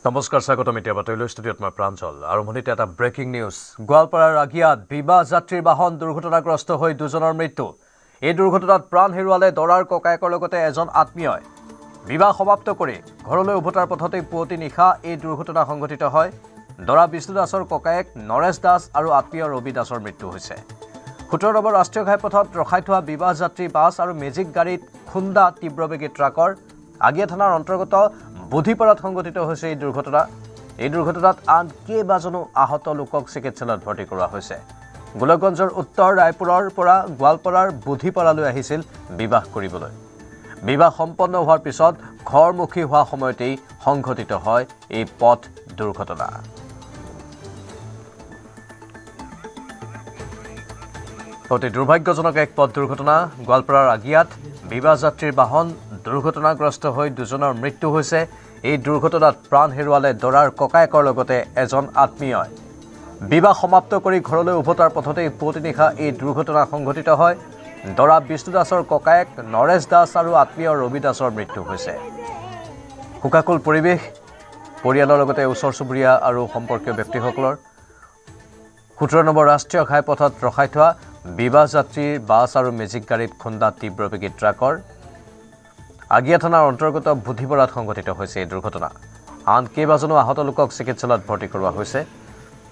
নমস্কাৰ স্বাগতম এতিয়া বাতৰিলৈ ষ্টুডিঅ'ত মই প্ৰাঞ্জল আৰম্ভণিতে এটা ব্ৰেকিং নিউজ গোৱালপাৰাৰ আগিয়াত বিবাহ যাত্ৰীৰ বাহন দুৰ্ঘটনাগ্ৰস্ত হৈ দুজনৰ মৃত্যু এই দুৰ্ঘটনাত প্ৰাণ হেৰুৱালে দৰাৰ ককায়েকৰ লগতে এজন আত্মীয়ই বিবাহ সমাপ্ত কৰি ঘৰলৈ উভতাৰ পথতে পুৱতি নিশা এই দুৰ্ঘটনা সংঘটিত হয় দৰা বিষ্ণু দাসৰ ককায়েক নৰেশ দাস আৰু আত্মীয় ৰবি দাসৰ মৃত্যু হৈছে ১৭ নম্বৰ ৰাষ্ট্ৰীয় ঘাইপথত ৰখাই থোৱা বিবাহ যাত্ৰী বাছ আৰু মেজিক গাড়ীত খুন্দা তীব্ৰবেগী ট্ৰাকৰ আগিয়া থানাৰ অন্তৰ্গত বুধিপাৰাত সংঘটিত হৈছে এই দুৰ্ঘটনাত আন কেইবাজনো আহত লোকক চিকিৎসালয়ত ভৰ্তি কৰোৱা হৈছে গোলকগঞ্জৰ উত্তৰ ৰায়পুৰৰ পৰা গোৱালপাৰাৰ বুধিপাৰালৈ আহিছিল বিবাহ কৰিবলৈ বিবাহ সম্পন্ন হোৱাৰ পিছত ঘৰমুখী হোৱা সময়তেই সংঘটিত হয় এই পথ দুৰ্ঘটনা অতি দুৰ্ভাগ্যজনক এক পথ দুৰ্ঘটনা গোৱালপাৰাৰ আগিয়াত বিবাহ যাত্ৰীৰ বাহন দুৰ্ঘটনাগ্ৰস্ত হৈ দুজনৰ মৃত্যু হৈছে এই দুৰ্ঘটনাত প্ৰাণ হেৰুৱালে দৰাৰ ককায়েকৰ লগতে এজন আত্মীয়ই বিবাহ সমাপ্ত কৰি ঘৰলৈ উভতাৰ পথতে পুৱতি নিশা এই দুৰ্ঘটনা সংঘটিত হয় দৰা বিষ্ণু দাসৰ ককায়েক নৰেশ দাস আৰু আত্মীয় ৰবি দাসৰ মৃত্যু হৈছে শোকাকুল পৰিৱেশ পৰিয়ালৰ লগতে ওচৰ চুবুৰীয়া আৰু সম্পৰ্কীয় ব্যক্তিসকলৰ ১৭ নম্বৰ ৰাষ্ট্ৰীয় ঘাইপথত ৰখাই থোৱা বিবাহ যাত্ৰীৰ বাছ আৰু মেজিক গাড়ীত খুন্দা তীব্ৰবেগী ট্ৰাকৰ আগিয়া থানাৰ অন্তৰ্গত বুধিপাৰাত সংঘটিত হৈছে এই দুৰ্ঘটনা আন কেইবাজনো আহত লোকক চিকিৎসালয়ত ভৰ্তি কৰোৱা হৈছে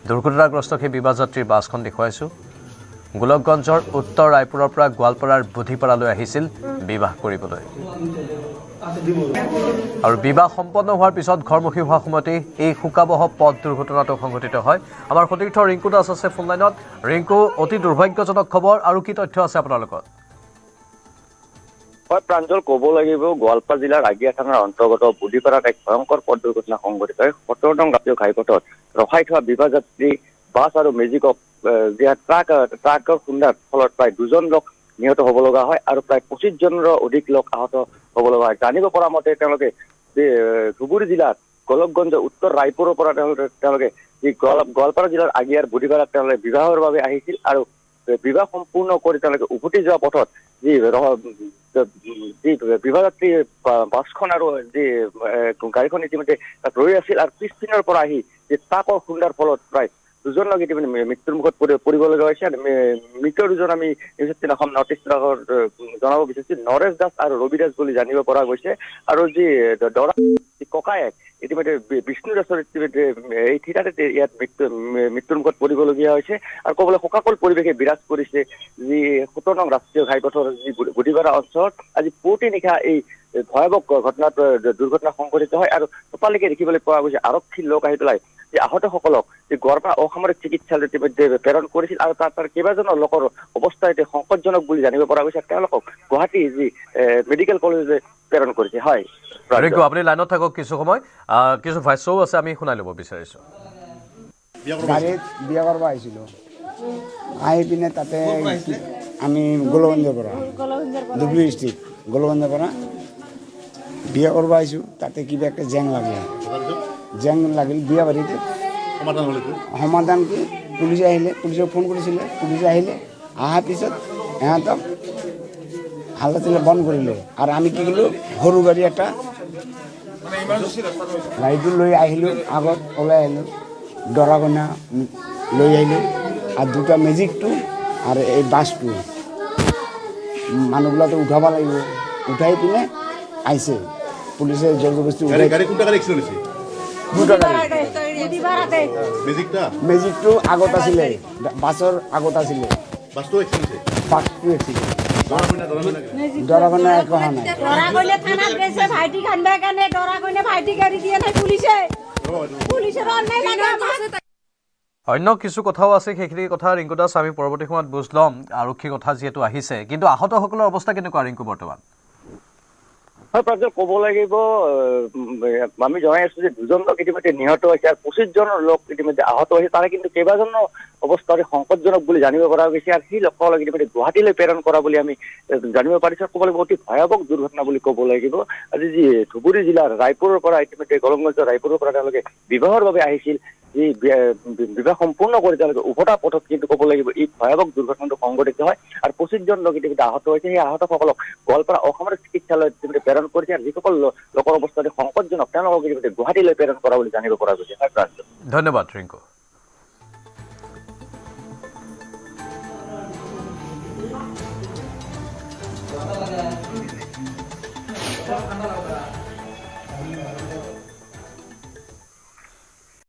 দুৰ্ঘটনাগ্ৰস্ত সেই বিবাহ যাত্ৰীৰ বাছখন দেখুৱাইছোঁ গোলকগঞ্জৰ উত্তৰ ৰায়পুৰৰ পৰা গোৱালপাৰাৰ বুধিপাৰালৈ আহিছিল বিবাহ কৰিবলৈ আৰু বিবাহ সম্পন্ন হোৱাৰ পিছত ঘৰমুখী হোৱাৰ সময়তে এই শোকাবহ পথ দুৰ্ঘটনাটো সংঘটিত হয় আমাৰ সতীৰ্থ ৰিংকু দাস আছে ফোনলাইনত ৰিংকু অতি দুৰ্ভাগ্যজনক খবৰ আৰু কি তথ্য আছে আপোনাৰ লগত হয় প্ৰাঞ্জল ক'ব লাগিব গোৱালপাৰা জিলাৰ আগিয়া থানাৰ অন্তৰ্গত বুধিপাৰাত এক ভয়ংকৰ পথ দুৰ্ঘটনা সংঘটিত হয় ১৭ নং ৰাষ্ট্ৰীয় ঘাইপথত ৰখাই থোৱা বিবাহ যাত্ৰী বাছ আৰু মেজিকক ট্ৰাকৰ খুন্দাৰ ফলত প্ৰায় দুজন লোক নিহত হ'ব লগা হয় আৰু প্ৰায় ২৫ জনৰ অধিক লোক আহত হ'ব লগা হয় জানিব পৰা মতে তেওঁলোকে ধুবুৰী জিলাৰ গোলকগঞ্জ উত্তৰ ৰায়পুৰৰ পৰা তেওঁলোকে গোৱালপাৰা জিলাৰ আগিয়াৰ বুধিপাৰাত তেওঁলোকে বিবাহৰ বাবে আহিছিল আৰু বিবাহ সম্পূৰ্ণ কৰি তেওঁলোকে উভতি যোৱা পথত যি বিবাহ যাত্ৰী বাছখন আৰু যি গাড়ীখন ইতিমধ্যে তাত ৰৈ আছিল আৰু পিছপিনৰ পৰা আহি যি ট্ৰাকৰ খুন্দাৰ ফলত প্ৰায় দুজন লোক ইতিমধ্যে মৃত্যুৰ মুখত পৰিব লগা হৈছে আৰু মৃত দুজন আমি অসম নৰ্থ ইষ্ট জনাব বিচাৰিছো নৰেশ দাস আৰু ৰবি দাস বুলি জানিব পৰা গৈছে আৰু যি দৰা ককায়েক ইতিমধ্যে বিষ্ণু দাসৰ ইতিমধ্যে এই থিতাতে ইয়াত মৃত্যুৰ মুখত পৰিবলগীয়া হৈছে আৰু ক'বলৈ শোকাকুল পৰিৱেশে বিৰাজ কৰিছে যি ১৭ নং ৰাষ্ট্ৰীয় ঘাইপথৰ যি বুধিপাৰা অঞ্চলত আজি পুৱতি নিশা এই ভয়াৱহ দুৰ্ঘটনা সংঘটিত হয় আৰু ততালিকে দেখিবলৈ পোৱা গৈছে আৰক্ষীৰ লোক আহি পেলাই যে আহতসকলক গোৱালপাৰা অসামৰিক চিকিৎসালয়ত ইতিমধ্যে প্ৰেৰণ কৰিছিল আৰু তাৰ কেইবাজনৰ লোকৰ অৱস্থা এতিয়া সংকটজনক বুলি জানিব পৰা গৈছে তেওঁলোকক গুৱাহাটী যি মেডিকেল কলেজে প্ৰেৰণ কৰিছে হয় আপুনি লাইনত থাকক কিছু সময় কিছু ভইচও আছে আমি শুনাই ল'ব বিচাৰিছোঁ গাড়ীত বিয়া কৰিব আহিছিলোঁ আহি পিনে তাতে আমি গোলগঞ্জৰ পৰা ধুবুৰী ডিষ্ট্ৰিক্ট গোলগঞ্জৰ পৰা বিয়া কৰিব আহিছোঁ তাতে কিবা একটা জেং লাগিল বিয়া বাৰীতে সমাধান কি পুলিচে আহিলে পুলিচক ফোন কৰিছিলে পুলিচে আহিলে অহাৰ পিছত সিহঁতক হাল্লা বন্ধ কৰিলোঁ আৰু আমি কি কৰিলোঁ সৰু গাড়ী এটা গাড়ীটো লৈ আহিলোঁ আগত ওলাই আহিলোঁ দৰা কইনা লৈ আহিলোঁ আৰু দুটা মেজিকটো আৰু এই বাছটো মানুহবিলাকে উঠাব লাগিব উঠাই পিনে আহিছে পুলিচে জবৰদস্তি মেজিকটো আগত আছিলে বাছৰ আগত আছিলে দৰা কইনা একো অহা নাই অন্য কিছু কথাও আছে সেইখিনি কথা ৰিংকু দাস আমি পৰৱৰ্তী সময়ত বুজ ল'ম আৰক্ষী কথা যিহেতু আহিছে কিন্তু আহতসকলৰ অৱস্থা কেনেকুৱা ৰিংকু বৰ্তমান হয় প্ৰাঞ্জল ক'ব লাগিব আমি জনাই আছো যে দুজন লোক ইতিমধ্যে নিহত হৈছে আৰু ২৫ জনৰ লোক ইতিমধ্যে আহত হৈছে তাৰে কিন্তু কেইবাজনৰ অৱস্থা সংকটজনক বুলি জানিব পৰা গৈছে আৰু সেই লোকসকলক ইতিমধ্যে গুৱাহাটীলৈ প্ৰেৰণ কৰা বুলি আমি জানিব পাৰিছোঁ ক'ব লাগিব অতি ভয়াৱহ দুৰ্ঘটনা বুলি ক'ব লাগিব আজি যি ধুবুৰী জিলাৰ ৰায়পুৰৰ পৰা ইতিমধ্যে গোলকগঞ্জৰ ৰায়পুৰৰ পৰা তেওঁলোকে বিবাহৰ বাবে আহিছিল যি বিবাহ সম্পূৰ্ণ কৰি তেওঁলোকে উভতা পথত কিন্তু ক'ব লাগিব এই ভয়াৱহ দুৰ্ঘটনাটো সংঘটিত হয় আৰু 25জন লোক ইতিমধ্যে আহত হৈছে। সেই আহতসকলক গোৱালপাৰা অসামৰিক চিকিৎসালয়ত ইতিমধ্যে প্ৰেৰণ কৰিছে আৰু যিসকল লোকৰ অৱস্থাটো সংকটজনক তেওঁলোকক ইতিমধ্যে গুৱাহাটীলৈ প্ৰেৰণ কৰা বুলি জানিব পৰা গৈছে। ধন্যবাদ ৰিংকু। ঠান্ডা লাগা